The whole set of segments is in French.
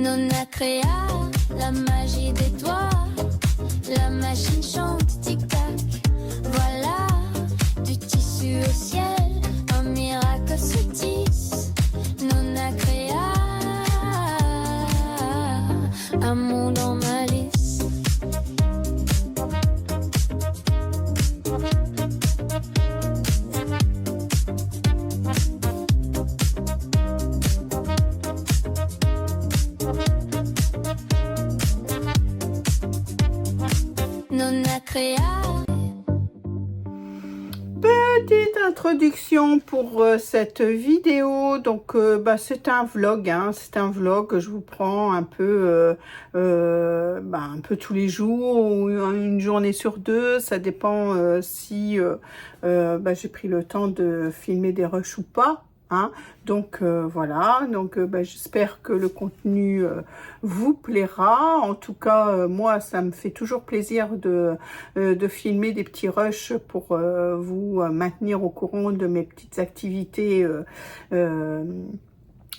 Nonna créa la magie des doigts. La machine chante tic-tac. Voilà du tissu au ciel. Un miracle se tisse. Nonna créa un monde en malice. Nonna créa. Petite introduction pour cette vidéo. Donc c'est un vlog, hein, c'est un vlog. Je vous prends un peu un peu tous les jours ou une journée sur deux, ça dépend si j'ai pris le temps de filmer des rushs ou pas, hein. Donc voilà, donc j'espère que le contenu vous plaira. En tout cas, moi, ça me fait toujours plaisir de filmer des petits rushs pour vous maintenir au courant de mes petites activités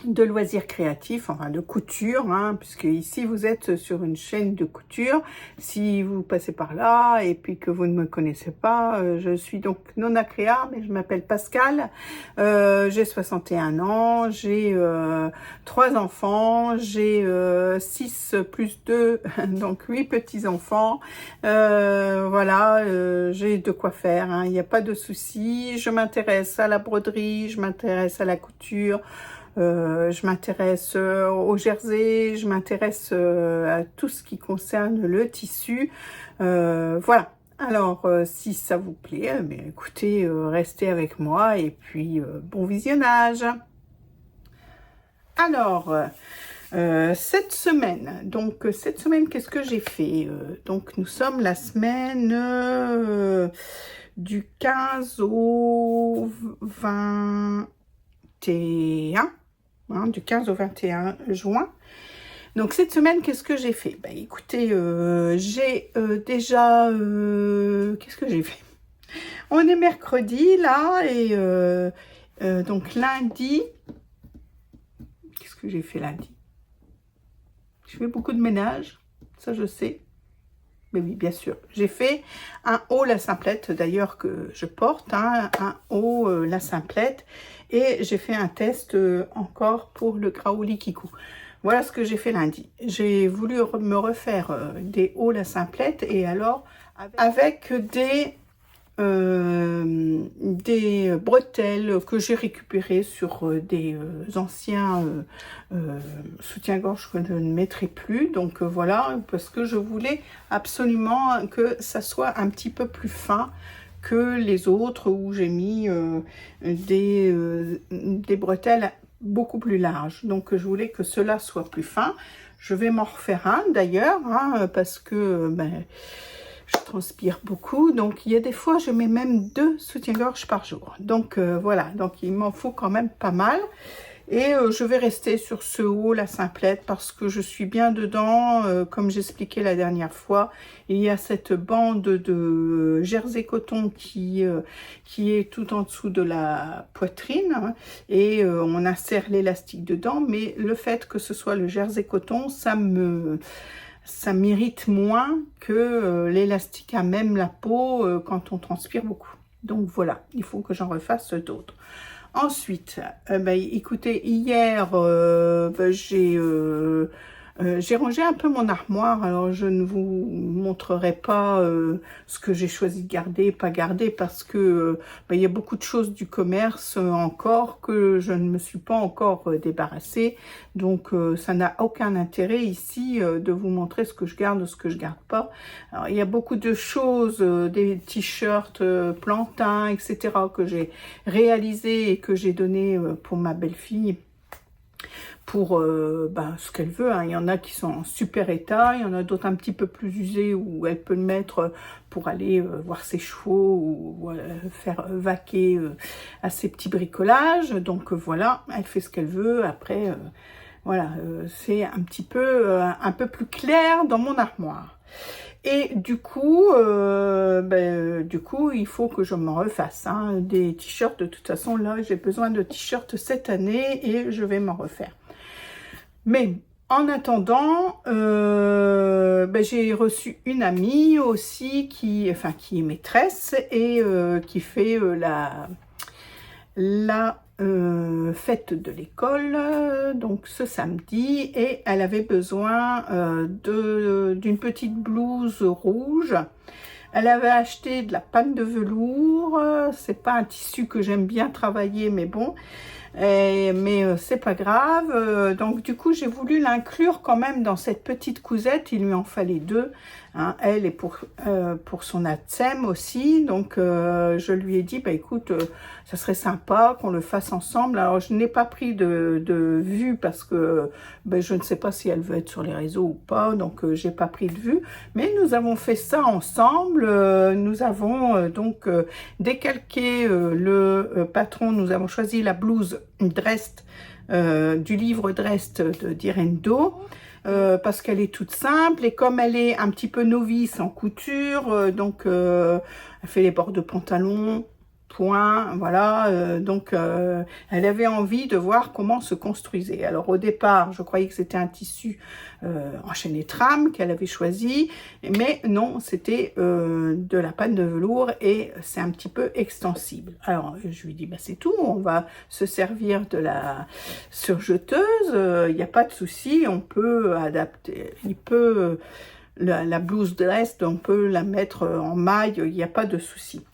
de loisirs créatifs, enfin de couture, hein, puisque ici vous êtes sur une chaîne de couture. Si vous passez par là et puis que vous ne me connaissez pas, je suis donc Nonna Créa, mais je m'appelle Pascal, j'ai 61 ans, j'ai 3 enfants, j'ai 6 plus 2, donc 8 petits-enfants, voilà, j'ai de quoi faire, hein, il n'y a pas de souci. Je m'intéresse à la broderie, je m'intéresse à la couture, je m'intéresse au jersey, je m'intéresse à tout ce qui concerne le tissu. Voilà. Alors, si ça vous plaît, écoutez, restez avec moi et puis bon visionnage. Alors, cette semaine, qu'est-ce que j'ai fait? Donc, nous sommes la semaine du 15 au 21. Hein, du 15 au 21 juin. Donc cette semaine, qu'est-ce que j'ai fait? Écoutez, j'ai déjà... qu'est-ce que j'ai fait? On est mercredi là et donc lundi... Qu'est-ce que j'ai fait lundi? Je fais beaucoup de ménage, ça je sais. Mais oui, bien sûr. J'ai fait un haut la simplette, d'ailleurs, que je porte, hein, un haut la simplette. Et j'ai fait un test encore pour le Kraouli Kikou. Voilà ce que j'ai fait lundi. J'ai voulu me refaire des hauts la simplette. Et alors, avec des bretelles que j'ai récupérées sur des anciens soutiens-gorge que je ne mettrai plus. Donc voilà, parce que je voulais absolument que ça soit un petit peu plus fin que les autres où j'ai mis des bretelles beaucoup plus larges. Donc je voulais que cela soit plus fin. Je vais m'en refaire un d'ailleurs, hein, parce que je transpire beaucoup, donc il y a des fois je mets même 2 soutiens-gorge par jour. Donc voilà, donc il m'en faut quand même pas mal. Et je vais rester sur ce haut, la simplette, parce que je suis bien dedans. Comme j'expliquais la dernière fois, il y a cette bande de jersey coton qui est tout en dessous de la poitrine, hein, et on insère l'élastique dedans. Mais le fait que ce soit le jersey coton, ça m'irrite moins que l'élastique à même la peau quand on transpire beaucoup. Donc voilà, il faut que j'en refasse d'autres. Ensuite, écoutez, hier, j'ai rangé un peu mon armoire. Alors, je ne vous montrerai pas ce que j'ai choisi de garder, pas garder, parce que il y a beaucoup de choses du commerce encore que je ne me suis pas encore débarrassée. Donc, ça n'a aucun intérêt ici de vous montrer ce que je garde, ce que je garde pas. Alors, il y a beaucoup de choses, des t-shirts plantain, etc., que j'ai réalisé et que j'ai donné pour ma belle-fille, pour ce qu'elle veut, hein. Il y en a qui sont en super état, il y en a d'autres un petit peu plus usés où elle peut le mettre pour aller voir ses chevaux ou faire vaquer à ses petits bricolages. Donc voilà, elle fait ce qu'elle veut. Après, voilà, c'est un peu plus clair dans mon armoire. Et du coup, il faut que je m'en refasse, hein, des t-shirts. De toute façon, là, j'ai besoin de t-shirts cette année et je vais m'en refaire. Mais En attendant, j'ai reçu une amie aussi qui est maîtresse et qui fait la fête de l'école, donc ce samedi, et elle avait besoin d'une petite blouse rouge. Elle avait acheté de la panne de velours, c'est pas un tissu que j'aime bien travailler, mais bon, mais c'est pas grave. Donc du coup j'ai voulu l'inclure quand même dans cette petite cousette, il lui en fallait deux, hein, elle et pour son ATSEM aussi. Donc je lui ai dit bah écoute, ça serait sympa qu'on le fasse ensemble. Alors je n'ai pas pris de vue parce que je ne sais pas si elle veut être sur les réseaux ou pas, donc j'ai pas pris de vue, mais nous avons fait ça ensemble. Nous avons donc décalqué le patron, nous avons choisi la blouse Drest, du livre Drest d'Irène Do, parce qu'elle est toute simple et comme elle est un petit peu novice en couture, donc elle fait les bords de pantalon, point, voilà, donc elle avait envie de voir comment se construisait. Alors au départ, je croyais que c'était un tissu en chaîne et trame qu'elle avait choisi, mais non, c'était de la panne de velours et c'est un petit peu extensible. Alors je lui dis, bah, c'est tout, on va se servir de la surjeteuse, il n'y a pas de souci, on peut adapter, la blouse dress, on peut la mettre en maille, il n'y a pas de souci.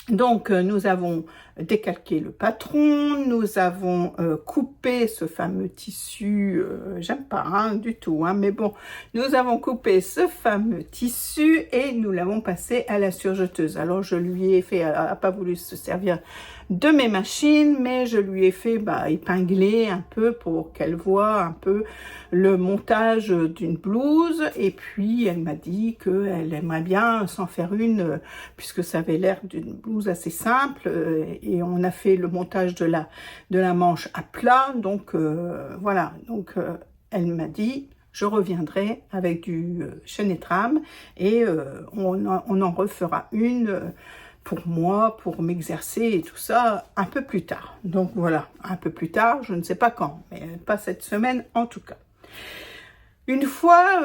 Donc, nous avons décalqué le patron, nous avons coupé ce fameux tissu, j'aime pas hein, du tout, hein, mais bon, nous avons coupé ce fameux tissu et nous l'avons passé à la surjeteuse. Alors, je lui ai fait, elle n'a pas voulu se servir de mes machines, mais je lui ai fait épingler un peu pour qu'elle voit un peu le montage d'une blouse. Et puis elle m'a dit qu'elle aimerait bien s'en faire une, puisque ça avait l'air d'une blouse assez simple, et on a fait le montage de la manche à plat. Donc voilà, donc elle m'a dit je reviendrai avec du chaîne et trame et on en refera une pour moi, pour m'exercer et tout ça, un peu plus tard. Donc voilà, un peu plus tard, je ne sais pas quand, mais pas cette semaine en tout cas. Une fois,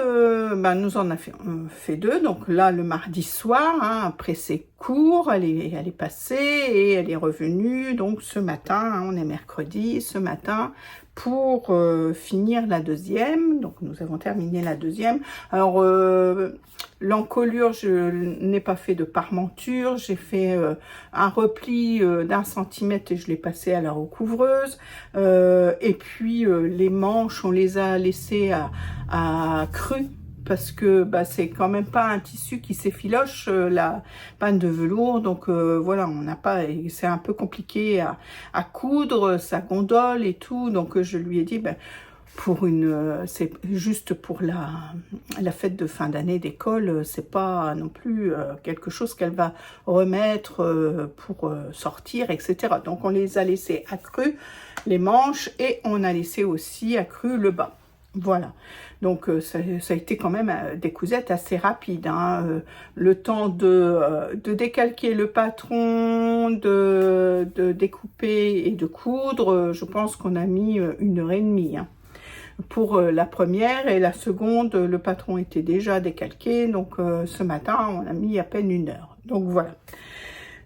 nous en avons fait deux, donc là, le mardi soir, hein, après ses cours, elle est passée et elle est revenue, donc ce matin, hein, on est mercredi, ce matin, pour finir la deuxième. Donc nous avons terminé la deuxième. Alors l'encolure, je n'ai pas fait de parmenture, j'ai fait un repli d'1 centimètre et je l'ai passé à la recouvreuse. Et puis les manches, on les a laissées à cru, parce que c'est quand même pas un tissu qui s'effiloche, la panne de velours, donc voilà, on n'a pas, c'est un peu compliqué à coudre, ça gondole et tout, donc je lui ai dit c'est juste pour la fête de fin d'année d'école, c'est pas non plus quelque chose qu'elle va remettre pour sortir, etc. Donc on les a laissés accrus les manches et on a laissé aussi accru le bas. Voilà, donc ça a été quand même des cousettes assez rapides, hein. Le temps de décalquer le patron, de découper et de coudre, je pense qu'on a mis 1h30, hein. Pour la première, et la seconde, le patron était déjà décalqué, donc ce matin, on a mis à peine 1 heure. Donc voilà.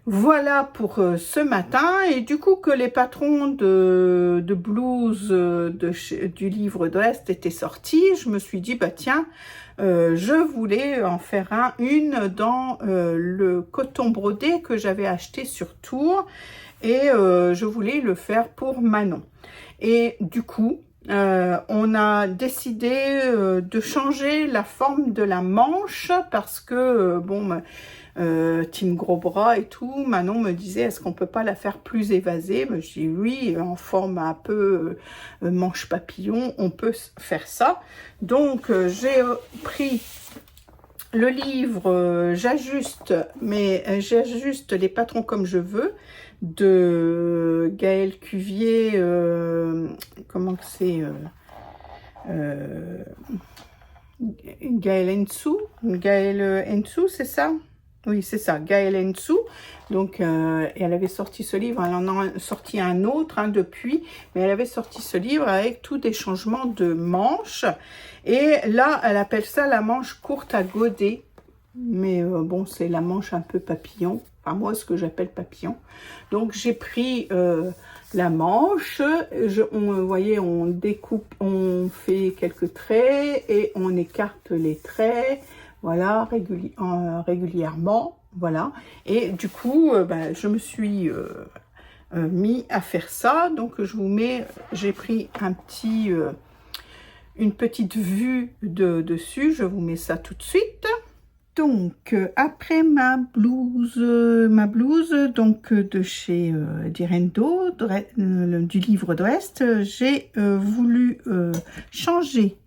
Voilà pour ce matin, et du coup que les patrons de blouse du livre Drest étaient sortis, je me suis dit tiens, je voulais en faire une dans le coton brodé que j'avais acheté sur Tours, et je voulais le faire pour Manon. Et du coup, on a décidé de changer la forme de la manche parce que team gros bras et tout, Manon me disait est-ce qu'on peut pas la faire plus évasée? Je dis oui, en forme un peu manche papillon, on peut faire ça. Donc j'ai pris le livre, j'ajuste les patrons comme je veux, de Gaël Cuvier, comment c'est, Gaël Ensou, c'est ça? Oui, c'est ça, Gaëlle Ensou. Donc, elle avait sorti ce livre, elle en a sorti un autre depuis, mais elle avait sorti ce livre avec tous des changements de manches. Et là, elle appelle ça la manche courte à godets. Mais bon, c'est la manche un peu papillon. Enfin, moi, ce que j'appelle papillon. Donc, j'ai pris la manche. Vous voyez, on découpe, on fait quelques traits et on écarte les traits. Voilà, régulièrement. Voilà. Et du coup, je me suis mis à faire ça. Donc, je vous mets, j'ai pris une petite vue dessus. Je vous mets ça tout de suite. Donc, après ma blouse donc de chez Direndo, du livre d'Ouest, j'ai voulu changer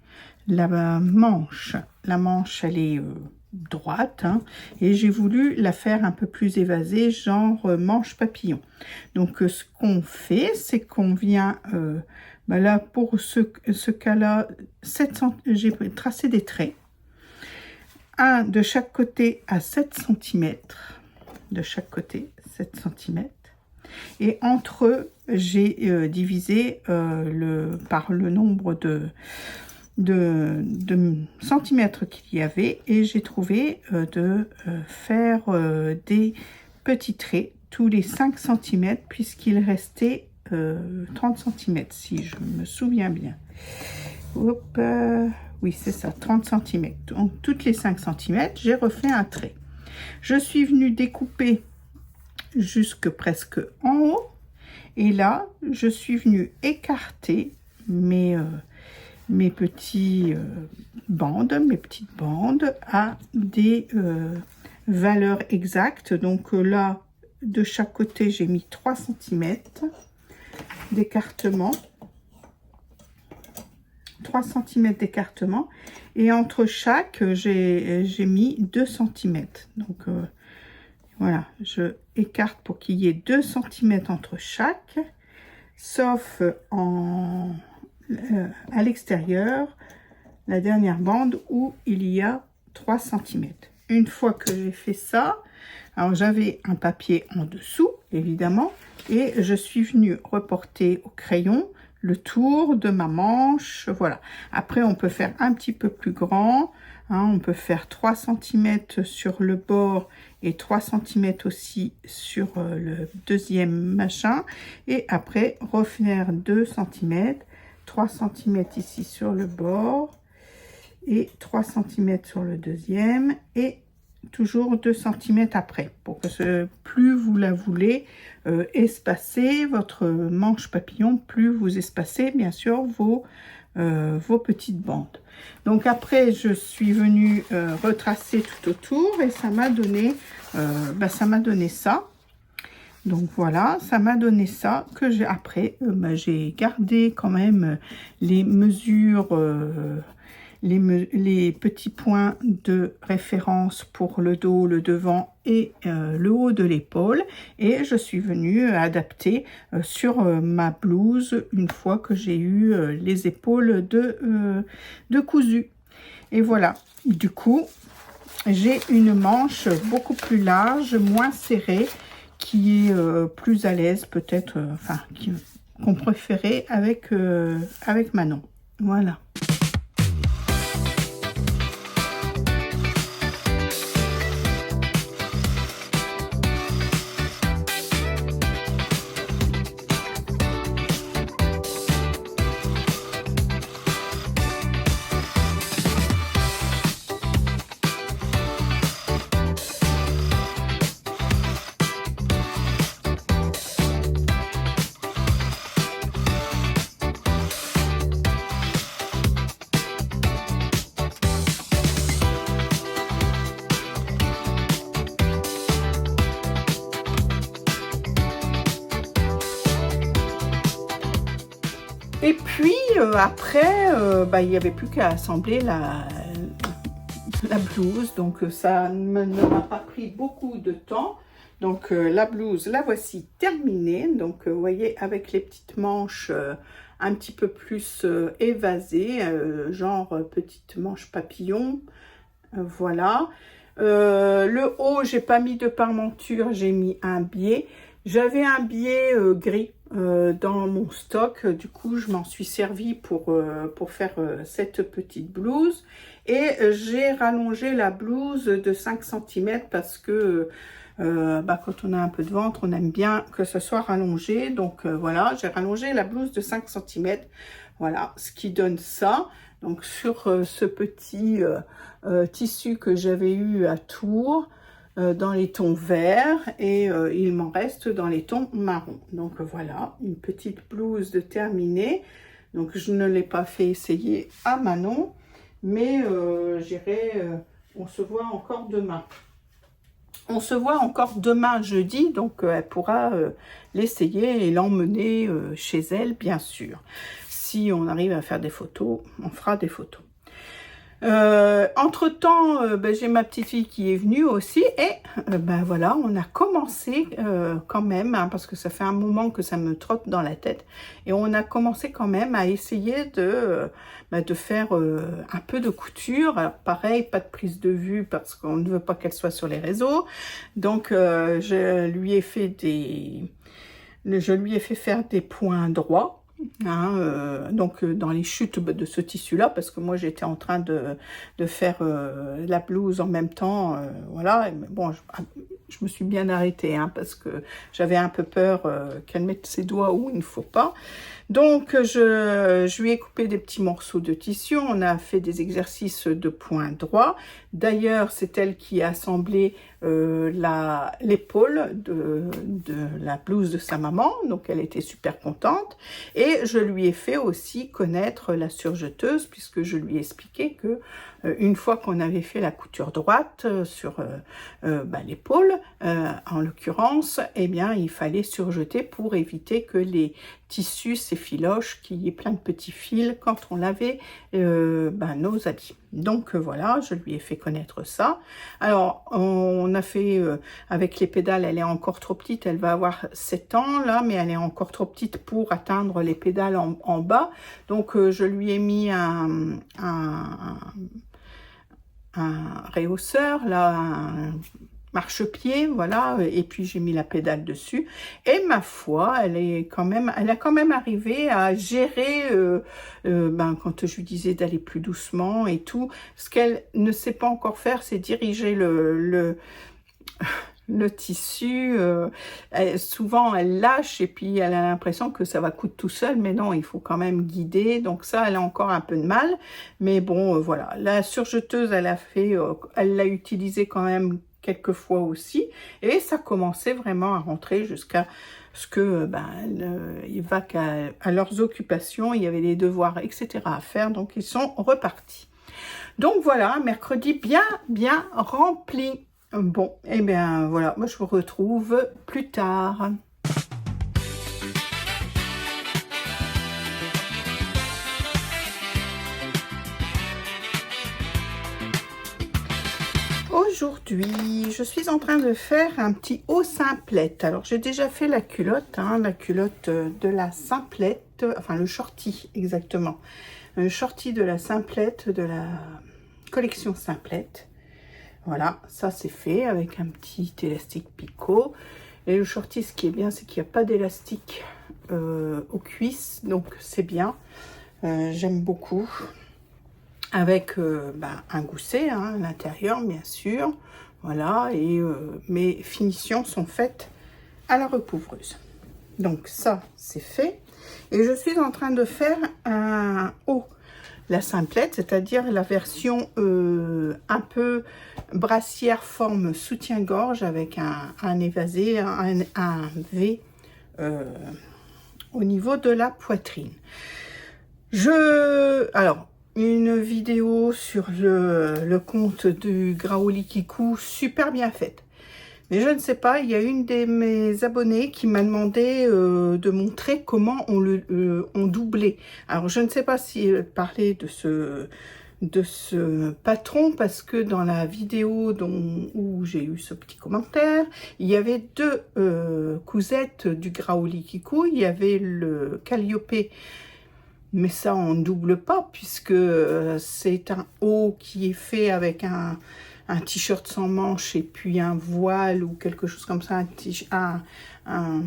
la manche. La manche, elle est droite, hein, et j'ai voulu la faire un peu plus évasée, genre manche papillon. Donc, ce qu'on fait, c'est qu'on vient, là, pour ce cas-là, j'ai tracé des traits. Un de chaque côté à 7 cm, de chaque côté 7 cm, et entre eux j'ai divisé par le nombre de centimètres qu'il y avait, et j'ai trouvé de faire des petits traits tous les 5 cm puisqu'il restait 30 cm si je me souviens bien. Hop, oui, c'est ça, 30 cm. Donc, toutes les 5 cm, j'ai refait un trait. Je suis venue découper jusque presque en haut. Et là, je suis venue écarter mes petites bandes à des valeurs exactes. Donc là, de chaque côté, j'ai mis 3 cm d'écartement. 3 cm d'écartement, et entre chaque j'ai mis 2 cm. Donc voilà, je écarte pour qu'il y ait 2 cm entre chaque, sauf à l'extérieur, la dernière bande où il y a 3 cm. Une fois que j'ai fait ça, alors j'avais un papier en dessous évidemment, et je suis venue reporter au crayon le tour de ma manche. Voilà, après on peut faire un petit peu plus grand, hein, on peut faire 3 cm sur le bord et 3 cm aussi sur le deuxième machin, et après refaire 2 cm, 3 cm ici sur le bord et 3 cm sur le deuxième, et toujours 2 cm après, pour que plus vous la voulez espacer votre manche papillon, plus vous espacez bien sûr vos petites bandes. Donc après je suis venue retracer tout autour, et ça m'a donné ça. Donc voilà, ça m'a donné ça, que j'ai après j'ai gardé quand même les mesures, les petits points de référence pour le dos, le devant et le haut de l'épaule, et je suis venue adapter sur ma blouse une fois que j'ai eu les épaules de cousu. Et voilà, du coup j'ai une manche beaucoup plus large, moins serrée, qui est plus à l'aise peut-être, qu'on préférait avec Manon. Voilà. Et puis après, il n'y avait plus qu'à assembler la blouse. Donc ça ne m'a pas pris beaucoup de temps. Donc la blouse, la voici terminée. Donc vous voyez, avec les petites manches un petit peu plus évasées, genre petite manche papillon. Voilà. Le haut, j'ai pas mis de parmenture, j'ai mis un biais. J'avais un biais gris dans mon stock, du coup je m'en suis servi pour faire cette petite blouse. Et j'ai rallongé la blouse de 5 cm parce que quand on a un peu de ventre, on aime bien que ce soit rallongé. Donc voilà, j'ai rallongé la blouse de 5 cm. Voilà, ce qui donne ça. Donc sur ce petit tissu que j'avais eu à Tours, dans les tons verts, et il m'en reste dans les tons marron. Donc voilà, une petite blouse de terminée. Donc je ne l'ai pas fait essayer à Manon, mais on se voit encore demain. On se voit encore demain jeudi, donc elle pourra l'essayer et l'emmener chez elle, bien sûr. Si on arrive à faire des photos, on fera des photos. Entre-temps, j'ai ma petite fille qui est venue aussi et voilà, on a commencé quand même, hein, parce que ça fait un moment que ça me trotte dans la tête, et on a commencé quand même à essayer de faire un peu de couture. Alors pareil, pas de prise de vue parce qu'on ne veut pas qu'elle soit sur les réseaux, donc je lui ai fait faire des points droits. Donc dans les chutes de ce tissu là, parce que moi j'étais en train de faire la blouse en même temps, voilà. Et bon, je me suis bien arrêtée, hein, parce que j'avais un peu peur qu'elle mette ses doigts où il ne faut pas. Donc je lui ai coupé des petits morceaux de tissu, on a fait des exercices de points droits. D'ailleurs, c'est elle qui a assemblé l'épaule de la blouse de sa maman, donc elle était super contente. Et je lui ai fait aussi connaître la surjeteuse, puisque je lui ai expliqué que une fois qu'on avait fait la couture droite sur l'épaule, en l'occurrence, eh bien il fallait surjeter pour éviter que les tissus s'effilochent, qu'il y ait plein de petits fils quand on lavait nos habits. Donc voilà, je lui ai fait connaître ça. Alors on a fait avec les pédales, elle est encore trop petite, elle va avoir 7 ans là, mais elle est encore trop petite pour atteindre les pédales en bas. Donc je lui ai mis un rehausseur là, un marchepied, voilà, et puis j'ai mis la pédale dessus, et ma foi, elle a quand même arrivé à gérer quand je lui disais d'aller plus doucement et tout. Ce qu'elle ne sait pas encore faire, c'est diriger le tissu. Souvent elle lâche et puis elle a l'impression que ça va coudre tout seul, mais non, il faut quand même guider. Donc ça, elle a encore un peu de mal, mais bon, voilà. La surjeteuse, elle l'a utilisée quand même quelques fois aussi, et ça commençait vraiment à rentrer jusqu'à ce que il va à leurs occupations, il y avait des devoirs, etc. à faire, donc ils sont repartis. Donc voilà, un mercredi bien rempli. Bon, et bien voilà, moi je vous retrouve plus tard. Aujourd'hui, je suis en train de faire un petit haut simplette. Alors, j'ai déjà fait la culotte, hein, la culotte de la simplette, enfin le shorty exactement. Le shorty de la simplette, de la collection simplette. Voilà, ça c'est fait avec un petit élastique picot. Et le shorty, ce qui est bien, c'est qu'il n'y a pas d'élastique aux cuisses, donc c'est bien. J'aime beaucoup. Avec un gousset à l'intérieur, bien sûr. Voilà, et mes finitions sont faites à la recouvreuse. Donc ça, c'est fait. Et je suis en train de faire un haut, la simplette, c'est-à-dire la version un peu brassière forme soutien-gorge avec un évasé, un V au niveau de la poitrine. Alors, une vidéo sur le compte du Graoli Kikou, super bien faite. Mais je ne sais pas, il y a une de mes abonnées qui m'a demandé de montrer comment on doublait. Alors je ne sais pas si elle parlait de ce patron, parce que dans la vidéo où j'ai eu ce petit commentaire, il y avait deux cousettes du Graoli Kikou. Il y avait le Calliope mais ça on ne double pas puisque c'est un haut qui est fait avec un t-shirt sans manches et puis un voile ou quelque chose comme ça, un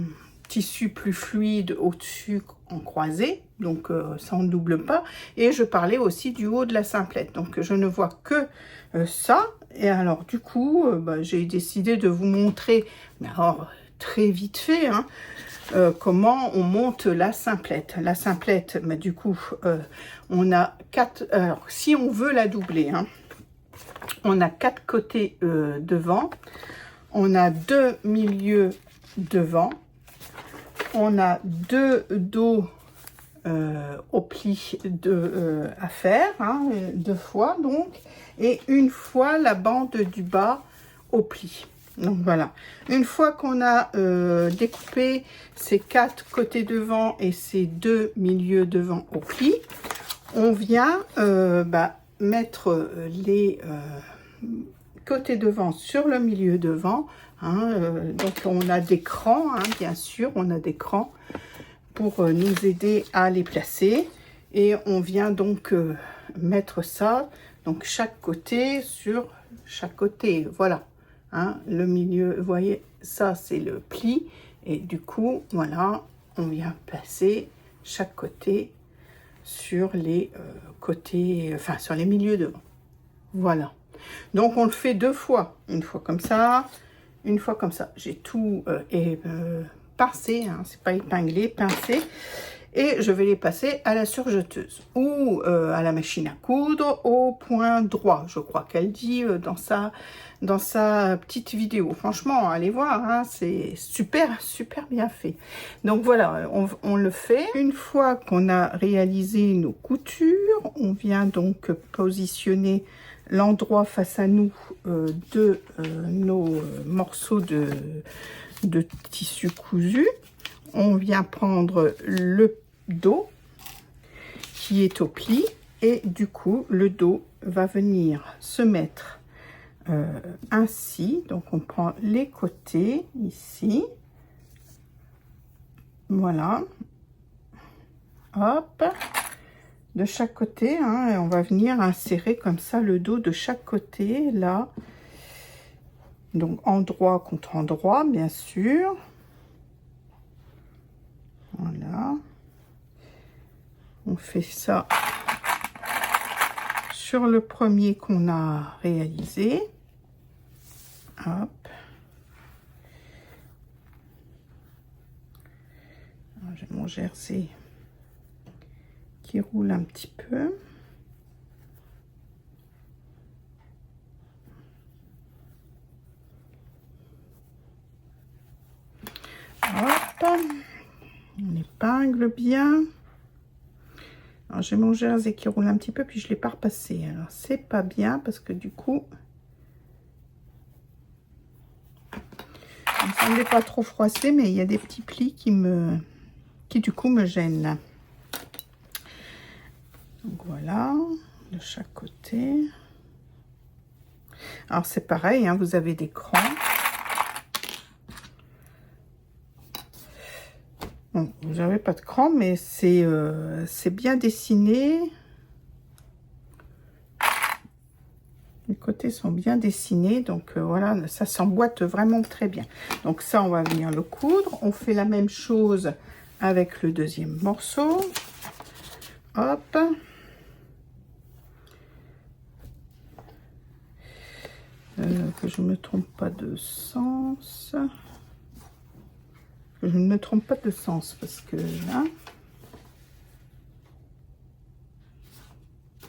tissu plus fluide au-dessus en croisé, donc ça on ne double pas. Et je parlais aussi du haut de la simplette, donc je ne vois que ça. Et alors du coup j'ai décidé de vous montrer, mais alors très vite fait, hein, comment on monte la simplette. La simplette, mais du coup on a 4, alors si on veut la doubler, hein, on a 4 côtés devant, on a 2 milieux devant, on a 2 dos au pli à faire, hein, 2 fois donc, et une fois la bande du bas au pli. Donc voilà, une fois qu'on a découpé ces 4 côtés devant et ces 2 milieux devant au pli, on vient mettre les côtés devant sur le milieu devant, hein, donc on a des crans, hein, bien sûr, on a des crans pour nous aider à les placer, et on vient donc mettre ça, donc chaque côté sur chaque côté, voilà, hein, le milieu, vous voyez, ça c'est le pli, et du coup, voilà, on vient placer chaque côté sur les côtés, enfin sur les milieux devant, voilà. Donc on le fait 2 fois, une fois comme ça, une fois comme ça. J'ai tout pincé, hein, c'est pas épinglé, pincé, et je vais les passer à la surjeteuse ou à la machine à coudre au point droit, je crois qu'elle dit dans sa petite vidéo. Franchement, allez voir, hein, c'est super bien fait. Donc voilà, on le fait. Une fois qu'on a réalisé nos coutures, on vient donc positionner l'endroit face à nous de nos morceaux de tissu cousu. On vient prendre le dos qui est au pli, et du coup le dos va venir se mettre ainsi. Donc on prend les côtés ici, voilà, hop, de chaque côté, hein, et on va venir insérer comme ça le dos de chaque côté là, donc endroit contre endroit, bien sûr, voilà. On fait ça sur le premier qu'on a réalisé, hop. J'ai mon jersey qui roule un petit peu. Hop, on épingle bien. Alors j'ai mon jersey qui roule un petit peu, puis je l'ai pas repassé. Alors c'est pas bien parce que du coup, ça ne l'est pas trop froissé, mais il y a des petits plis qui du coup me gênent. Donc voilà, de chaque côté. Alors c'est pareil, hein, vous avez des crans. Bon, vous n'avez pas de cran, mais c'est bien dessiné. Les côtés sont bien dessinés, donc voilà, ça s'emboîte vraiment très bien. Donc ça, on va venir le coudre. On fait la même chose avec le deuxième morceau. Hop. Que je ne me trompe pas de sens. Je ne me trompe pas de sens parce que là,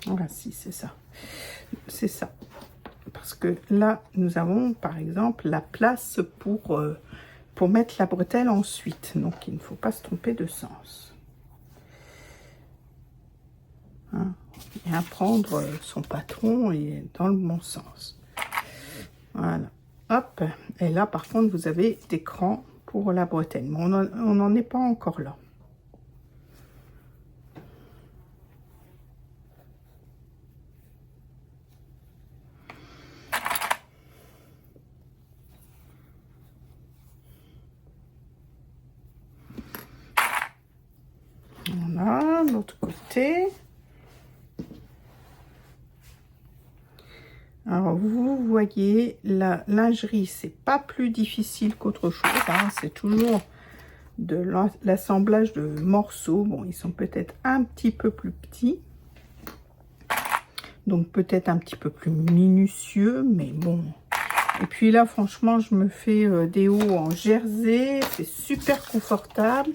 voilà, si c'est ça, parce que là nous avons par exemple la place pour mettre la bretelle ensuite, donc il ne faut pas se tromper de sens, hein, bien prendre son patron et dans le bon sens, voilà, hop. Et là par contre vous avez des crans pour la bretelle, mais on n'en est pas encore là. Voilà, l'autre côté. côté. Alors vous voyez, la lingerie, c'est pas plus difficile qu'autre chose, hein. C'est toujours de l'assemblage de morceaux. Bon, ils sont peut-être un petit peu plus petits, donc peut-être un petit peu plus minutieux, mais bon. Et puis là, franchement, je me fais des hauts en jersey, c'est super confortable.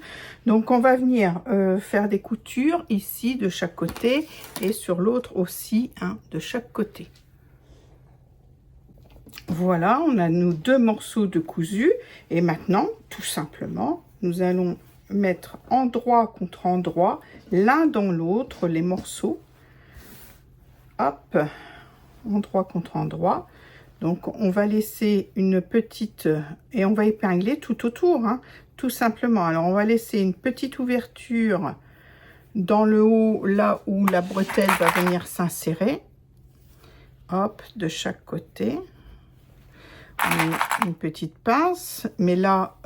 Donc on va venir faire des coutures ici de chaque côté et sur l'autre aussi, hein, de chaque côté. Voilà, on a nos 2 morceaux de cousu et maintenant, tout simplement, nous allons mettre endroit contre endroit, l'un dans l'autre, les morceaux. Hop, endroit contre endroit. Donc, on va laisser une petite, et on va épingler tout autour, hein, tout simplement. Alors, on va laisser une petite ouverture dans le haut, là où la bretelle va venir s'insérer. Hop, de chaque côté. Une petite pince, mais là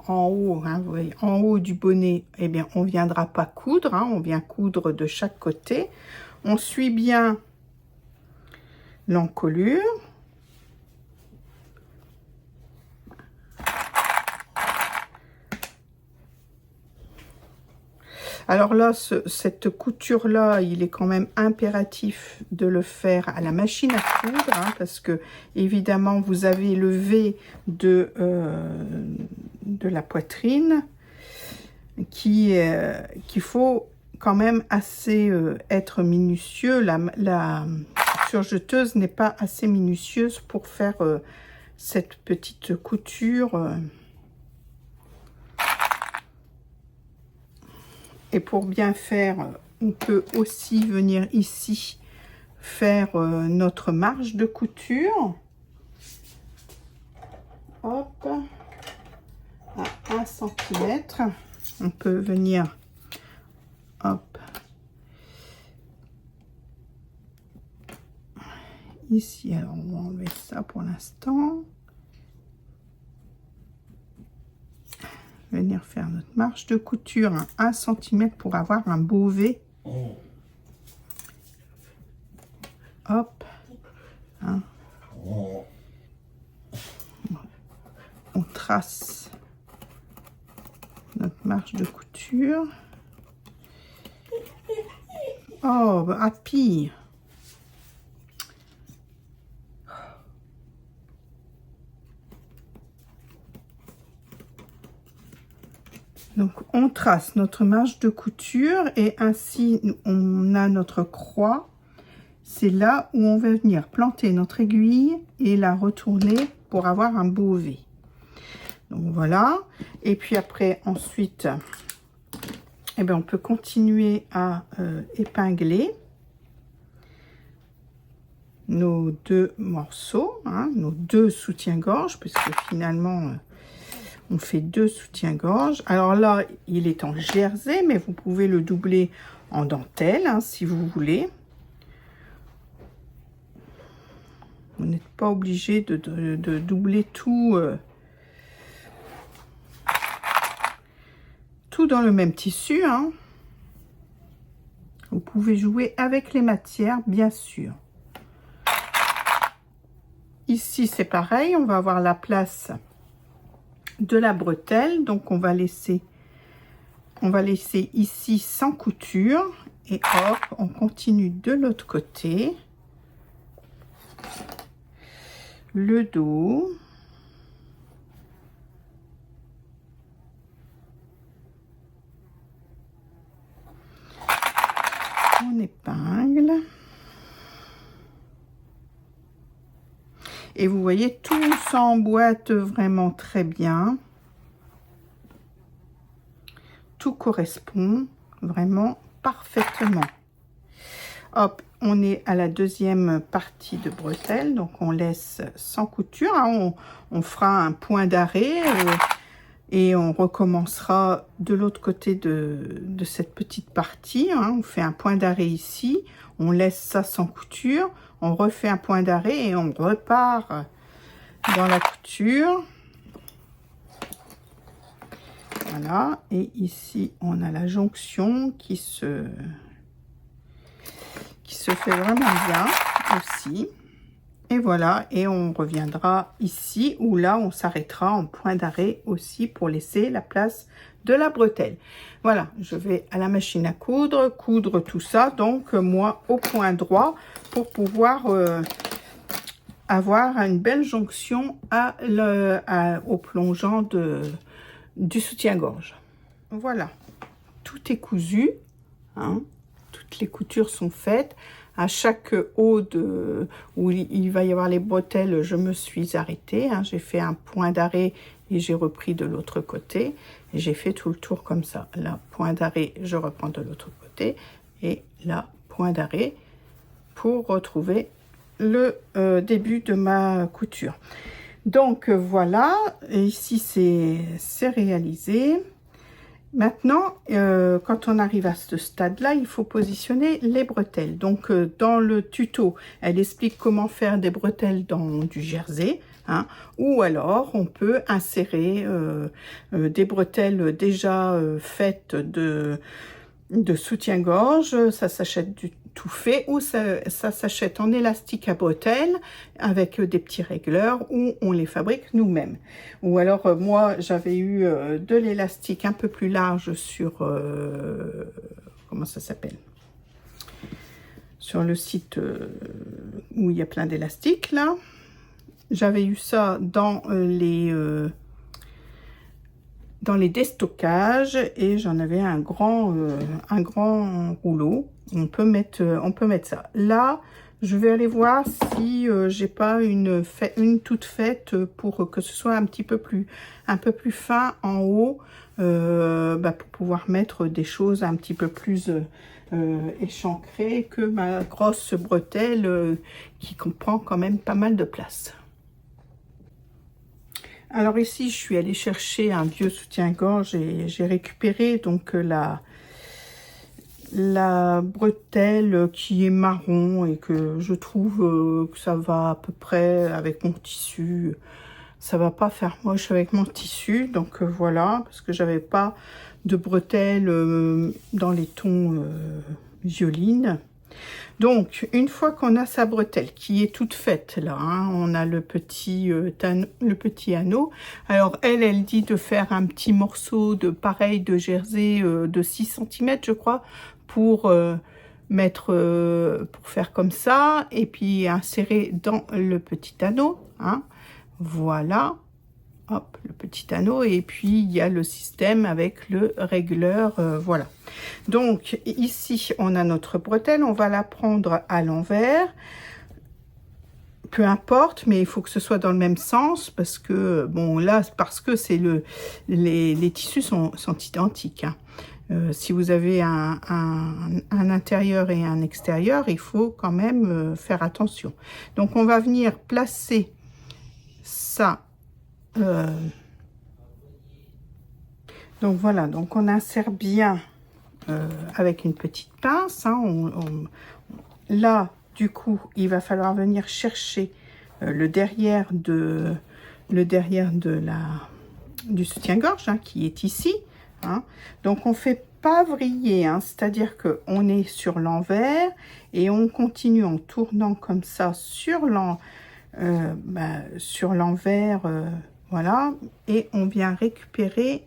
en haut, hein, vous voyez, en haut du bonnet, eh bien on viendra pas coudre, hein, on vient coudre de chaque côté. On suit bien l'encolure. Alors là, cette couture-là, il est quand même impératif de le faire à la machine à coudre, hein, parce que, évidemment, vous avez le V de la poitrine qu'il faut quand même assez être minutieux. La surjeteuse n'est pas assez minutieuse pour faire cette petite couture. Et pour bien faire, on peut aussi venir ici faire notre marge de couture. Hop, à 1 cm. On peut venir, hop, ici. Alors, on va enlever ça pour l'instant. Venir faire notre marge de couture à 1 cm pour avoir un beau V. Hop. Hein. On trace notre marge de couture. Oh, happy. Donc, on trace notre marge de couture et ainsi, on a notre croix. C'est là où on va venir planter notre aiguille et la retourner pour avoir un beau V. Donc, voilà. Et puis après, ensuite, eh bien, on peut continuer à épingler nos 2 morceaux, hein, nos 2 soutiens-gorge, puisque finalement... on fait 2 soutiens-gorge. Alors là, il est en jersey, mais vous pouvez le doubler en dentelle, hein, si vous voulez. Vous n'êtes pas obligé de doubler tout, tout dans le même tissu, hein. Vous pouvez jouer avec les matières, bien sûr. Ici, c'est pareil, on va avoir la place de la bretelle, donc on va laisser ici sans couture et hop, on continue de l'autre côté, le dos, on épingle et vous voyez, tout s'emboîte vraiment très bien. Tout correspond vraiment parfaitement. Hop, on est à la deuxième partie de bretelle, donc on laisse sans couture, hein, on fera un point d'arrêt et on recommencera de l'autre côté de cette petite partie, hein. On fait un point d'arrêt ici, on laisse ça sans couture, on refait un point d'arrêt et on repart dans la couture. Voilà, et ici on a la jonction qui se qui se fait vraiment bien aussi. Et voilà, et on reviendra ici où là on s'arrêtera en point d'arrêt aussi pour laisser la place de la bretelle. Voilà, je vais à la machine à coudre, coudre tout ça, donc moi au point droit pour pouvoir avoir une belle jonction au plongeant du soutien-gorge. Voilà, tout est cousu, hein, toutes les coutures sont faites. À chaque haut où il va y avoir les bretelles, je me suis arrêtée, hein, j'ai fait un point d'arrêt et j'ai repris de l'autre côté. Et j'ai fait tout le tour comme ça. Là, point d'arrêt, je reprends de l'autre côté. Et là, point d'arrêt pour retrouver le début de ma couture. Donc voilà, et ici c'est réalisé. Maintenant, quand on arrive à ce stade-là, il faut positionner les bretelles. Donc, dans le tuto, elle explique comment faire des bretelles dans du jersey, hein, ou alors on peut insérer des bretelles déjà faites de soutien-gorge. Ça s'achète du tout fait, ou ça s'achète en élastique à bretelles avec des petits régleurs, ou on les fabrique nous-mêmes. Ou alors moi j'avais eu de l'élastique un peu plus large sur comment ça s'appelle, sur le site où il y a plein d'élastiques là. J'avais eu ça dans les destockages et j'en avais un grand rouleau. On peut mettre ça. Là, je vais aller voir si j'ai pas une toute faite pour que ce soit un peu plus fin en haut, pour pouvoir mettre des choses un petit peu plus échancrées que ma grosse bretelle qui comprend quand même pas mal de place. Alors ici, je suis allée chercher un vieux soutien-gorge et j'ai récupéré donc la bretelle qui est marron et que je trouve que ça va à peu près avec mon tissu. Ça va pas faire moche avec mon tissu, donc voilà, parce que j'avais pas de bretelle dans les tons violine. Donc, une fois qu'on a sa bretelle qui est toute faite là, hein, on a le petit anneau. Alors, elle dit de faire un petit morceau de pareil de jersey de 6 cm, je crois, pour pour faire comme ça, et puis insérer dans le petit anneau. Hein, voilà. Hop, le petit anneau, et puis il y a le système avec le régleur, voilà. Donc ici on a notre bretelle, on va la prendre à l'envers, peu importe, mais il faut que ce soit dans le même sens, parce que bon là, parce que c'est les tissus sont identiques, hein. Si vous avez un intérieur et un extérieur, il faut quand même faire attention. Donc on va venir placer ça. Donc voilà, donc on insère bien avec une petite pince, hein, là du coup il va falloir venir chercher le derrière du soutien-gorge, hein, qui est ici, hein. Donc on fait pas vriller, hein, c'est-à-dire que on est sur l'envers et on continue en tournant comme ça sur l'envers. Voilà, et on vient récupérer,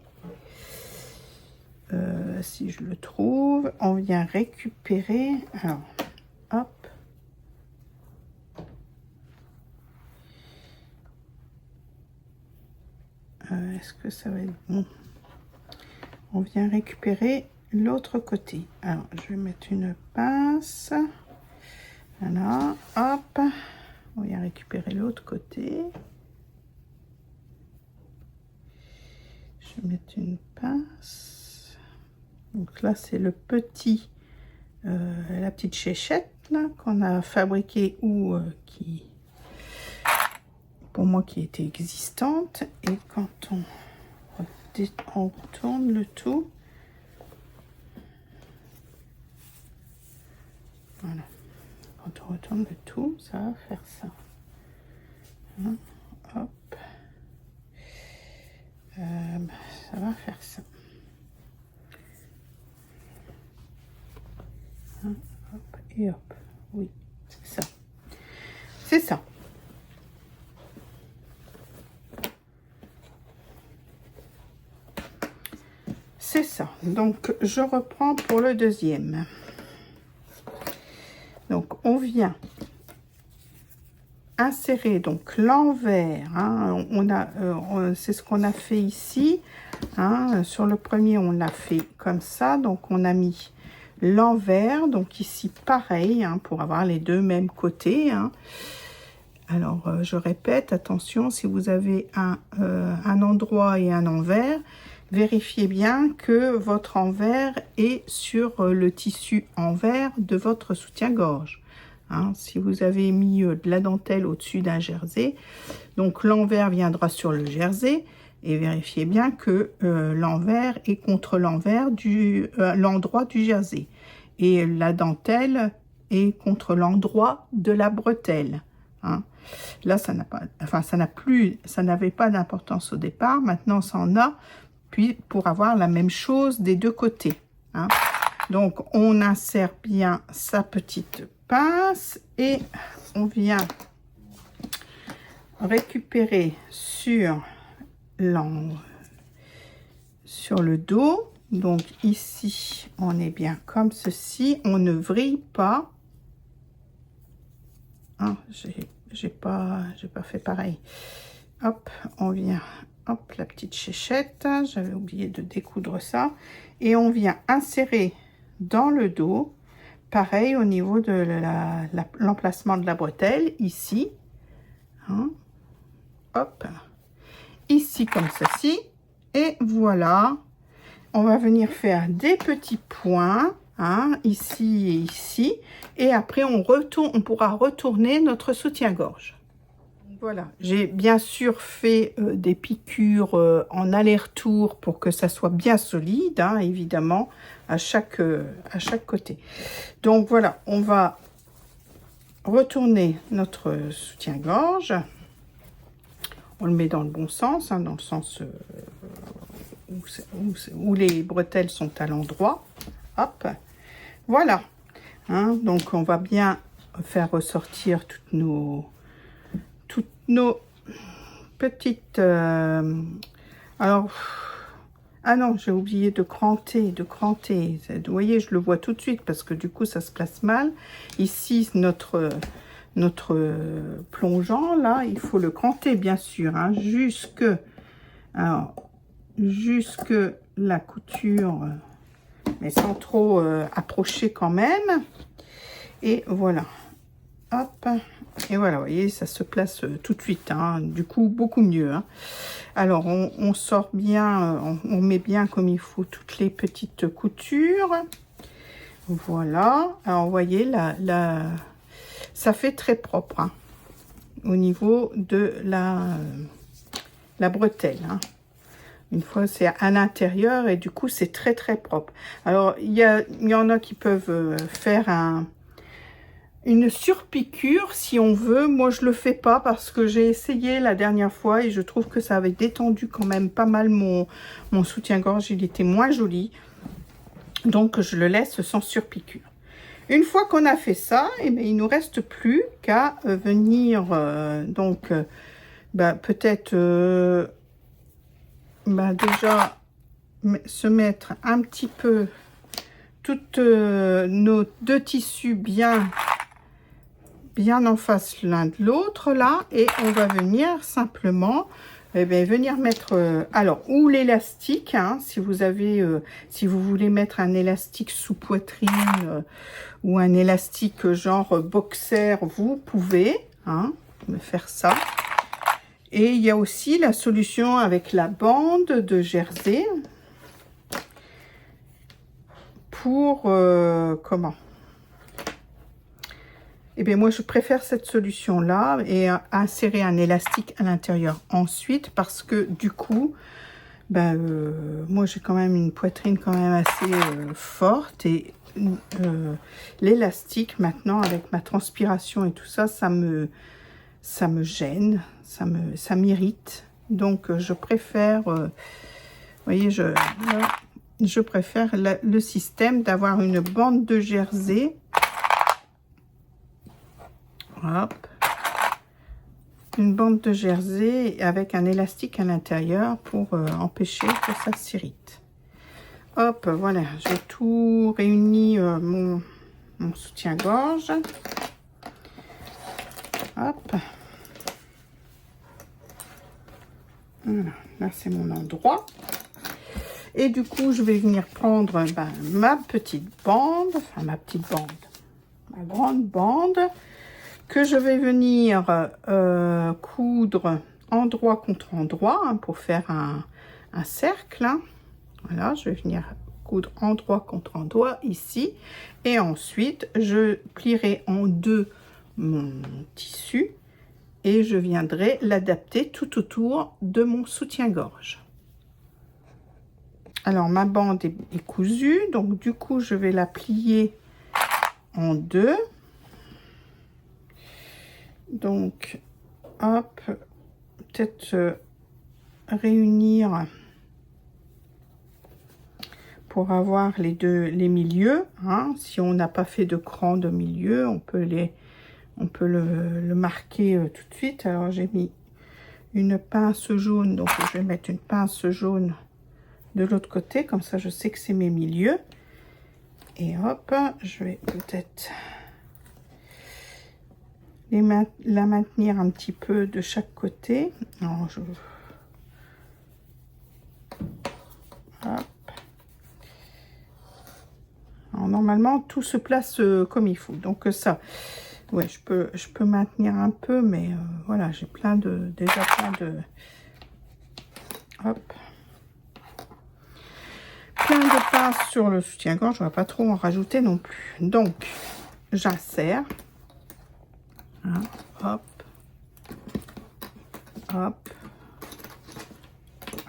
si je le trouve, on vient récupérer, alors, hop, est-ce que ça va être bon? On vient récupérer l'autre côté. Alors, je vais mettre une pince, voilà, hop, on vient récupérer l'autre côté. Je vais mettre une pince. Donc là, c'est la petite chéchette qu'on a fabriquée ou qui, pour moi, qui était existante. Et quand on retourne le tout, voilà. Quand on retourne le tout, ça va faire ça. Hein, hop. Ça va faire ça. Hein, hop et hop. c'est ça. Donc, je reprends pour le deuxième. Donc, on vient insérer donc l'envers. Hein, c'est ce qu'on a fait ici. Hein, sur le premier, on l'a fait comme ça. Donc, on a mis l'envers. Donc, ici, pareil, hein, pour avoir les deux mêmes côtés. Hein. Alors, je répète, attention, si vous avez un endroit et un envers, vérifiez bien que votre envers est sur le tissu envers de votre soutien-gorge. Hein, si vous avez mis de la dentelle au-dessus d'un jersey, donc l'envers viendra sur le jersey et vérifiez bien que l'envers est contre l'envers l'endroit du jersey et la dentelle est contre l'endroit de la bretelle. Hein. Là, ça n'avait pas d'importance au départ. Maintenant, ça en a. Puis, pour avoir la même chose des deux côtés. Hein. Donc, on insère bien sa petite pince et on vient récupérer sur le dos. Donc, ici, on est bien comme ceci. On ne vrille pas. Hein, j'ai pas fait pareil. Hop, on vient, hop, la petite chéchette, j'avais oublié de découdre ça, et on vient insérer dans le dos, pareil au niveau de l'emplacement de la bretelle, ici, hein, hop, ici comme ceci, et voilà, on va venir faire des petits points, hein, ici et ici, et après on pourra retourner notre soutien-gorge. Voilà, j'ai bien sûr fait des piqûres en aller-retour pour que ça soit bien solide, hein, évidemment, à chaque côté. Donc voilà, on va retourner notre soutien-gorge. On le met dans le bon sens, hein, dans le sens où les bretelles sont à l'endroit. Hop, voilà. Hein, donc on va bien faire ressortir toutes nos petites... alors, ah non, j'ai oublié de cranter. Vous voyez, je le vois tout de suite parce que du coup, ça se place mal. Ici, notre plongeant, là, il faut le cranter, bien sûr, hein, jusque la couture, mais sans trop approcher quand même. Et voilà. Hop. Et voilà, vous voyez, ça se place tout de suite, hein, du coup, beaucoup mieux. Hein. Alors, on sort bien, on met bien comme il faut toutes les petites coutures. Voilà. Alors, vous voyez, ça fait très propre, hein, au niveau de la bretelle. Hein. Une fois, c'est à l'intérieur et du coup, c'est très, très propre. Alors, il y en a qui peuvent faire une surpiqûre si on veut. Moi, je le fais pas parce que j'ai essayé la dernière fois et je trouve que ça avait détendu quand même pas mal mon soutien-gorge. Il était moins joli. Donc, je le laisse sans surpiqûre. Une fois qu'on a fait ça, eh bien, il ne nous reste plus qu'à venir peut-être déjà se mettre un petit peu toutes nos deux tissus bien en face l'un de l'autre là, et on va venir simplement venir mettre alors ou l'élastique, hein, si vous voulez mettre un élastique sous poitrine ou un élastique genre boxer, vous pouvez, hein, faire ça. Et il y a aussi la solution avec la bande de jersey pour comment? Eh bien, moi, je préfère cette solution-là et insérer un élastique à l'intérieur ensuite parce que du coup, moi, j'ai quand même une poitrine quand même assez forte et l'élastique, maintenant, avec ma transpiration et tout ça, ça me gêne, ça m'irrite. Donc, je préfère, vous voyez, je préfère le système d'avoir une bande de jersey. Hop. Une bande de jersey avec un élastique à l'intérieur pour empêcher que ça s'irrite. hop, voilà, j'ai tout réuni, mon soutien-gorge. Hop. Voilà, là c'est mon endroit. Et du coup, je vais venir prendre ma petite bande, enfin ma petite bande, ma grande bande, que je vais venir coudre endroit contre endroit, hein, pour faire un cercle. Hein. Voilà, je vais venir coudre endroit contre endroit ici. Et ensuite, je plierai en deux mon tissu et je viendrai l'adapter tout autour de mon soutien-gorge. Alors, ma bande est cousue, donc du coup, je vais la plier en deux. Donc, hop, peut-être réunir pour avoir les milieux. Hein. Si on n'a pas fait de cran de milieu, on peut le marquer tout de suite. Alors, j'ai mis une pince jaune, donc je vais mettre une pince jaune de l'autre côté, comme ça je sais que c'est mes milieux. Et hop, je vais peut-être la maintenir un petit peu de chaque côté. Alors, hop. Alors, normalement tout se place comme il faut, donc ça, ouais, je peux maintenir un peu, mais voilà, j'ai déjà plein de hop, plein de pinces sur le soutien-gorge. Je ne vais pas trop en rajouter non plus. Donc, j'insère. Hein, hop. Hop.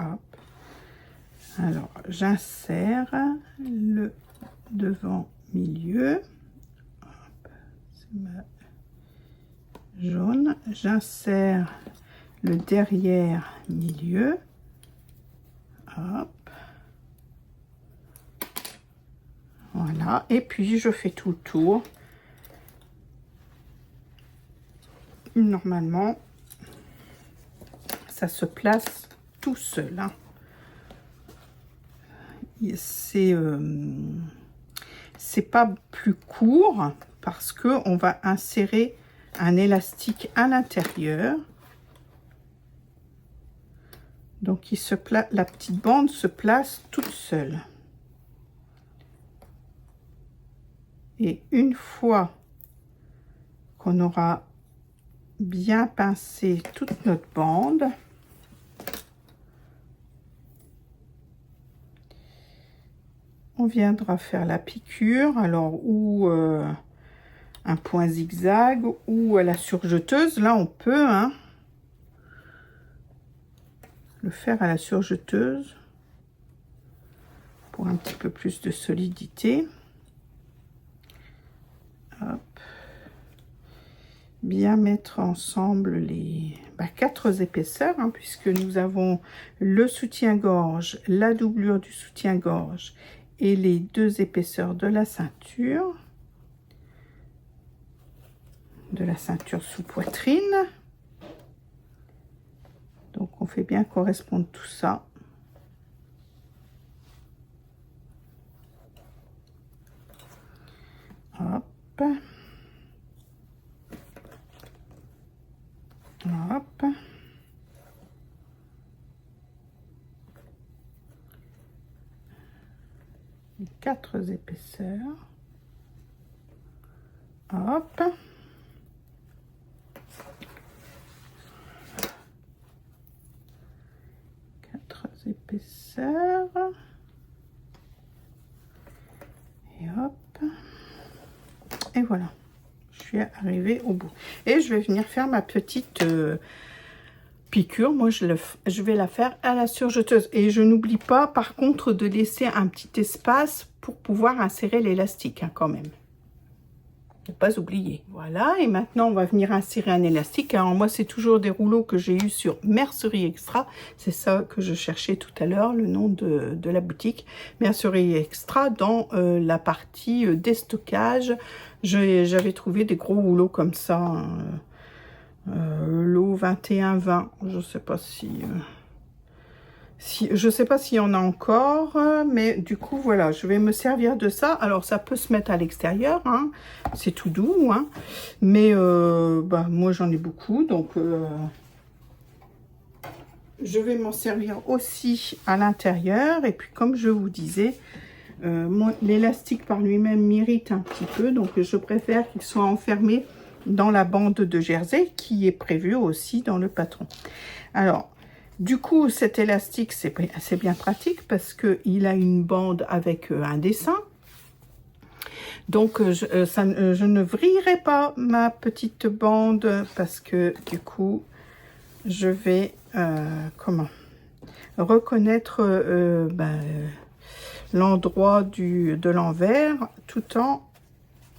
Hop. Alors, j'insère le devant milieu. C'est ma jaune. J'insère le derrière milieu. Hop. Voilà, et puis je fais tout le tour. Normalement, ça se place tout seul. Hein. C'est pas plus court parce que on va insérer un élastique à l'intérieur. Donc la petite bande se place toute seule. Et une fois qu'on aura bien pincé toute notre bande, on viendra faire la piqûre, alors ou un point zigzag ou à la surjeteuse. Là on peut le faire à la surjeteuse pour un petit peu plus de solidité. Hop. Bien mettre ensemble les 4 épaisseurs, hein, puisque nous avons le soutien-gorge, la doublure du soutien-gorge et les 2 épaisseurs de la ceinture sous poitrine. Donc on fait bien correspondre tout ça. Hop. Hop. Les 4 épaisseurs. Hop. Épaisseurs. Et hop. Et voilà. Je suis arrivée au bout. Et je vais venir faire ma petite piqûre. Moi, je vais la faire à la surjeteuse. Et je n'oublie pas, par contre, de laisser un petit espace pour pouvoir insérer l'élastique, hein, quand même. Ne pas oublier. Voilà, et maintenant on va venir insérer un élastique. Alors moi c'est toujours des rouleaux que j'ai eu sur Mercerie Extra, c'est ça que je cherchais tout à l'heure, le nom de la boutique, Mercerie Extra. Dans la partie déstockage, j'avais trouvé des gros rouleaux comme ça, lot 21-20, je sais pas si Si, je sais pas s'il y en a encore, mais du coup, voilà, je vais me servir de ça. Alors, ça peut se mettre à l'extérieur, hein, c'est tout doux, hein, mais bah, moi, j'en ai beaucoup, donc je vais m'en servir aussi à l'intérieur. Et puis, comme je vous disais, l'élastique par lui-même m'irrite un petit peu, donc je préfère qu'il soit enfermé dans la bande de jersey qui est prévue aussi dans le patron. Alors, du coup, cet élastique, c'est bien pratique parce qu'il a une bande avec un dessin. Donc, je ne vrillerai pas ma petite bande parce que du coup, je vais reconnaître l'endroit de l'envers tout en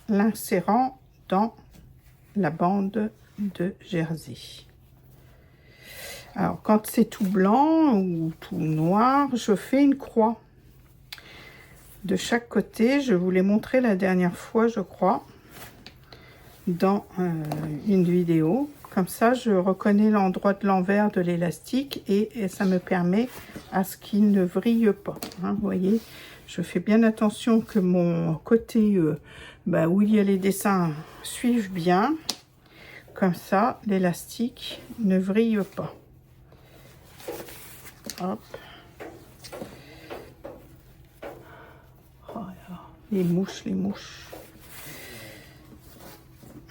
l'insérant dans la bande de jersey. Alors, quand c'est tout blanc ou tout noir, je fais une croix de chaque côté. Je vous l'ai montré la dernière fois, je crois, dans une vidéo. Comme ça, je reconnais l'endroit de l'envers de l'élastique et ça me permet à ce qu'il ne vrille pas. Hein, vous voyez, je fais bien attention que mon côté où il y a les dessins suive bien. Comme ça, l'élastique ne vrille pas. Hop. Oh là, les mouches.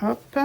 Hop.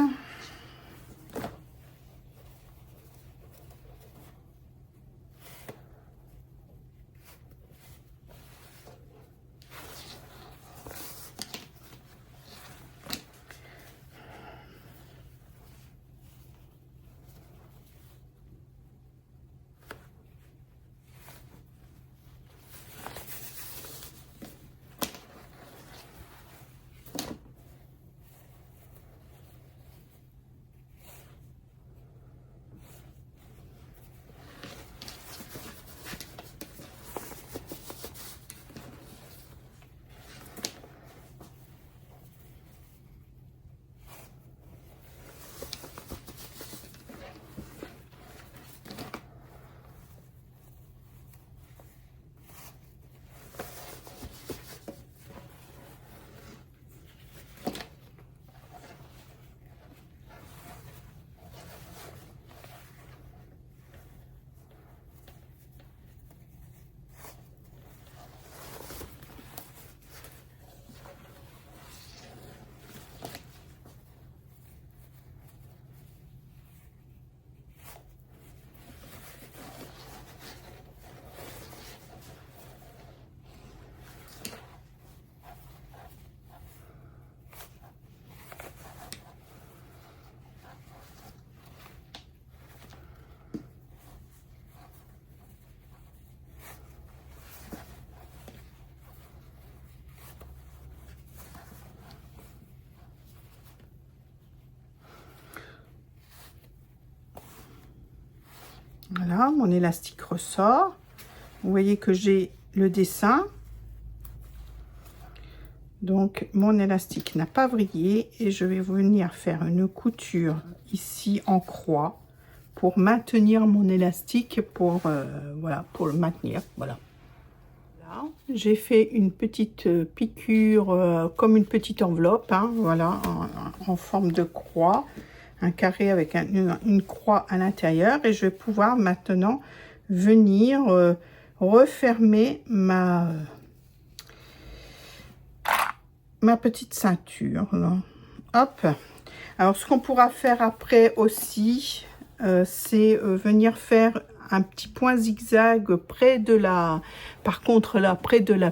Voilà, mon élastique ressort. Vous voyez que j'ai le dessin. Donc, mon élastique n'a pas vrillé et je vais venir faire une couture ici en croix pour maintenir mon élastique, pour le maintenir. Voilà. J'ai fait une petite piqûre comme une petite enveloppe, hein, voilà, en forme de croix. Un carré avec une croix à l'intérieur et je vais pouvoir maintenant venir refermer ma petite ceinture là. Hop. Alors ce qu'on pourra faire après aussi, c'est venir faire un petit point zigzag près de la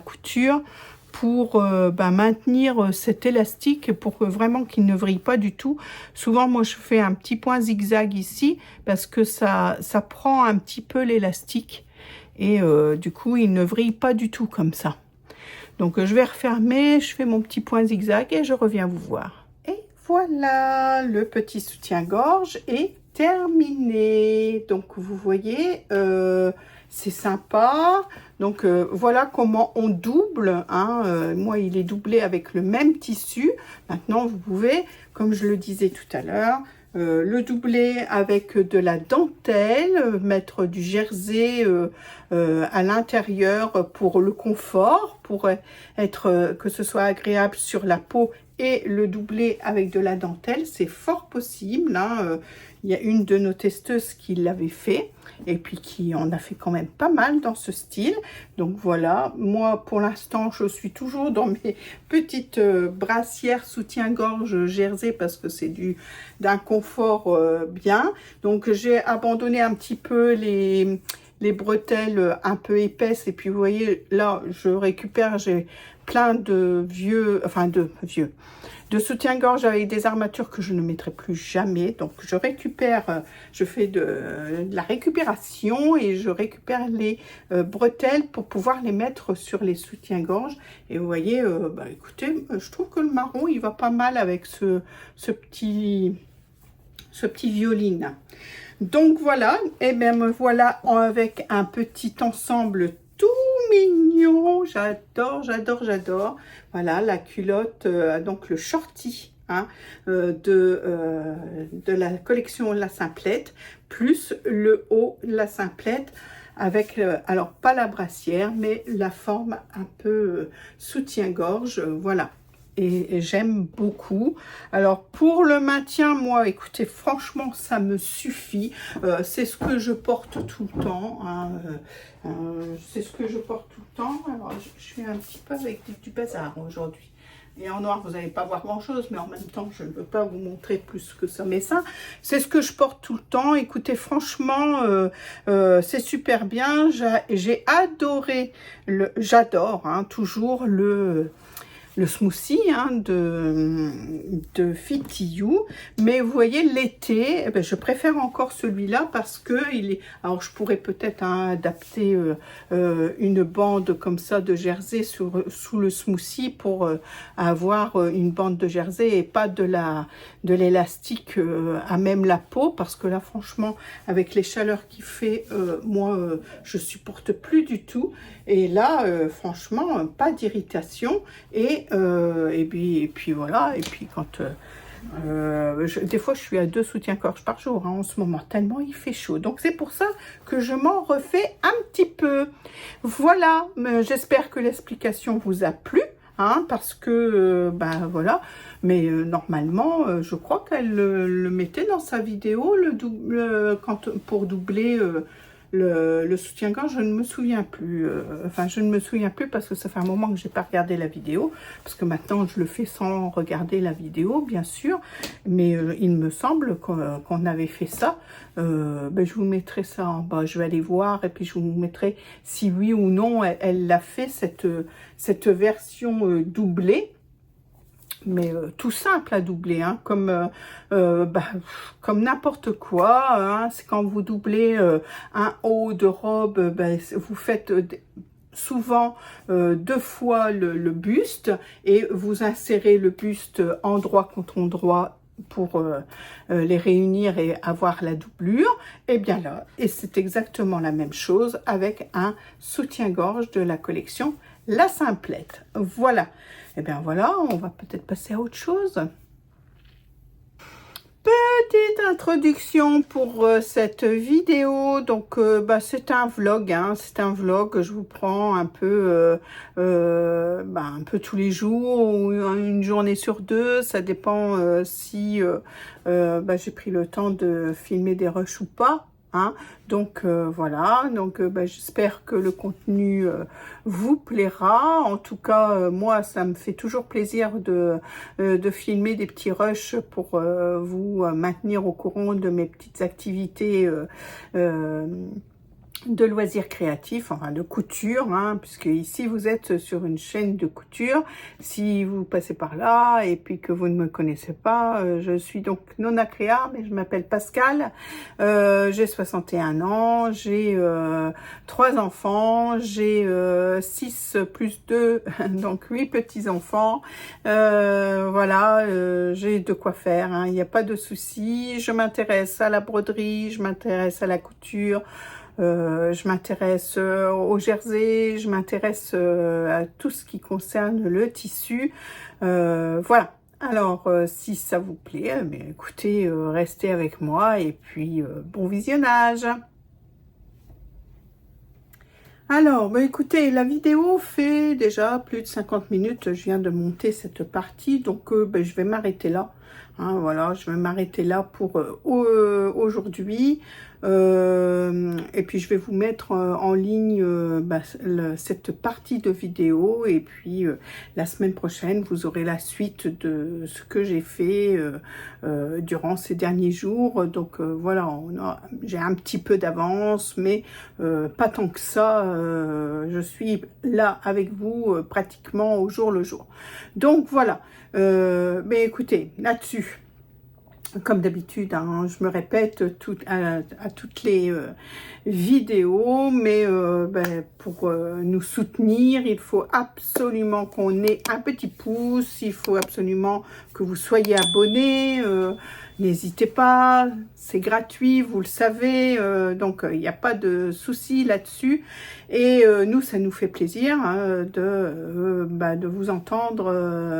couture pour maintenir cet élastique, pour que vraiment qu'il ne vrille pas du tout. Souvent moi je fais un petit point zigzag ici parce que ça prend un petit peu l'élastique et du coup il ne vrille pas du tout comme ça. Donc je vais refermer, je fais mon petit point zigzag et je reviens vous voir. Et voilà, le petit soutien-gorge est terminé. Donc vous voyez, c'est sympa. Donc voilà comment on double, hein. Moi il est doublé avec le même tissu. Maintenant vous pouvez, comme je le disais tout à l'heure, le doubler avec de la dentelle, mettre du jersey à l'intérieur pour le confort, pour être que ce soit agréable sur la peau, et le doubler avec de la dentelle, c'est fort possible, hein. Il y a une de nos testeuses qui l'avait fait et puis qui en a fait quand même pas mal dans ce style. Donc voilà, moi pour l'instant je suis toujours dans mes petites brassières soutien-gorge jersey parce que c'est d'un confort bien. Donc j'ai abandonné un petit peu les bretelles un peu épaisses, et puis vous voyez là je récupère, j'ai plein de de soutien-gorge avec des armatures que je ne mettrai plus jamais. Donc je récupère, je fais de la récupération et je récupère les bretelles pour pouvoir les mettre sur les soutiens-gorge. Et vous voyez, écoutez, je trouve que le marron il va pas mal avec ce petit violine. Donc voilà, et bien me voilà avec un petit ensemble tout mignon. J'adore, j'adore, j'adore. Voilà la culotte, donc le shorty, hein, de la collection La Simplette, plus le haut La Simplette avec, alors pas la brassière, mais la forme un peu soutien-gorge, voilà. Et j'aime beaucoup. Alors pour le maintien, moi écoutez, franchement ça me suffit. C'est ce que je porte tout le temps, hein. C'est ce que je porte tout le temps. Alors je suis un petit peu avec du bazar aujourd'hui. Et en noir, vous n'allez pas voir grand chose, mais en même temps, je ne veux pas vous montrer plus que ça. Mais ça, c'est ce que je porte tout le temps. Écoutez, franchement, c'est super bien. J'ai adoré, j'adore hein, toujours le smoothie hein, de Fit You, mais vous voyez l'été, eh ben, je préfère encore celui-là parce que il est. Alors je pourrais peut-être hein, adapter une bande comme ça de jersey sous le smoothie pour avoir une bande de jersey et pas de l'élastique à même la peau, parce que là franchement avec les chaleurs qu'il fait, moi je supporte plus du tout. Et là, franchement, pas d'irritation. Et puis voilà. Et puis quand des fois, je suis à 2 soutiens-gorge par jour hein, en ce moment, tellement il fait chaud. Donc c'est pour ça que je m'en refais un petit peu. Voilà. J'espère que l'explication vous a plu. Hein, parce que, voilà, mais normalement, je crois qu'elle le mettait dans sa vidéo, pour doubler le soutien-gorge, je ne me souviens plus. Je ne me souviens plus parce que ça fait un moment que je n'ai pas regardé la vidéo, parce que maintenant, je le fais sans regarder la vidéo, bien sûr, mais il me semble qu'on avait fait ça. Je vous mettrai ça en bas, je vais aller voir, et puis je vous mettrai si oui ou non, elle l'a fait, cette version doublée. Mais tout simple à doubler, hein, comme n'importe quoi. Hein, c'est quand vous doublez un haut de robe, vous faites souvent 2 fois le buste et vous insérez le buste endroit contre endroit pour les réunir et avoir la doublure. Et bien là, et c'est exactement la même chose avec un soutien-gorge de la collection La Simplette. Voilà. Et bien voilà, on va peut-être passer à autre chose. Petite introduction pour cette vidéo. Donc c'est un vlog, hein, c'est un vlog. Je vous prends un peu tous les jours ou une journée sur 2. Ça dépend si j'ai pris le temps de filmer des rushs ou pas. Hein, donc voilà, donc j'espère que le contenu vous plaira. En tout cas, moi, ça me fait toujours plaisir de filmer des petits rushs pour vous maintenir au courant de mes petites activités de loisirs créatifs, enfin de couture, hein, puisque ici vous êtes sur une chaîne de couture. Si vous passez par là et puis que vous ne me connaissez pas, je suis donc Nona Créa, mais je m'appelle Pascal, j'ai 61 ans, j'ai 3 enfants, j'ai 6 plus 2, donc 8 petits-enfants, voilà, j'ai de quoi faire, hein, il n'y a pas de souci. Je m'intéresse à la broderie, je m'intéresse à la couture, je m'intéresse au jersey, je m'intéresse à tout ce qui concerne le tissu. Voilà. Alors, si ça vous plaît, écoutez, restez avec moi et puis bon visionnage. Alors, écoutez, la vidéo fait déjà plus de 50 minutes. Je viens de monter cette partie, donc je vais m'arrêter là. Hein, voilà, je vais m'arrêter là pour aujourd'hui. Et puis, je vais vous mettre en ligne cette partie de vidéo. Et puis, la semaine prochaine, vous aurez la suite de ce que j'ai fait durant ces derniers jours. Donc, voilà, j'ai un petit peu d'avance, mais pas tant que ça. Je suis là avec vous pratiquement au jour le jour. Donc, voilà. Mais écoutez, là-dessus, comme d'habitude, hein, je me répète à toutes les vidéos, mais pour nous soutenir, il faut absolument qu'on ait un petit pouce, il faut absolument que vous soyez abonnés, n'hésitez pas, c'est gratuit, vous le savez, donc il n'y a pas de souci là-dessus. Et nous, ça nous fait plaisir hein, de vous entendre,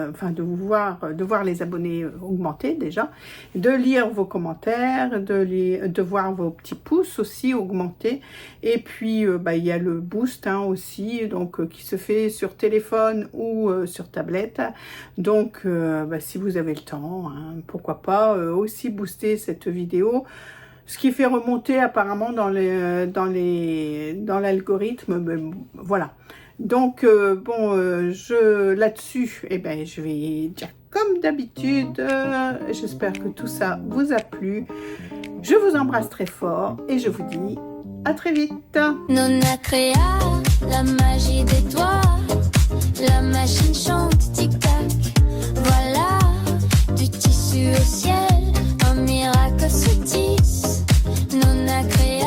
enfin de voir les abonnés augmenter déjà, de lire vos commentaires, de voir vos petits pouces aussi augmenter. Et puis il y a le boost hein, aussi, donc qui se fait sur téléphone ou sur tablette. Donc si vous avez le temps, hein, pourquoi pas aussi booster cette vidéo. Ce qui fait remonter apparemment dans l'algorithme, voilà. Donc là-dessus, je vais dire comme d'habitude. J'espère que tout ça vous a plu. Je vous embrasse très fort et je vous dis à très vite. Nona créa la magie des doigts, la machine chante tic-tac. Voilà du tissu au ciel, un miracle se tisse. Nona créa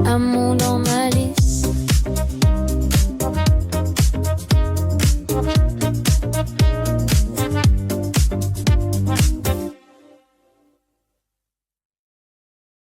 un monde en malice.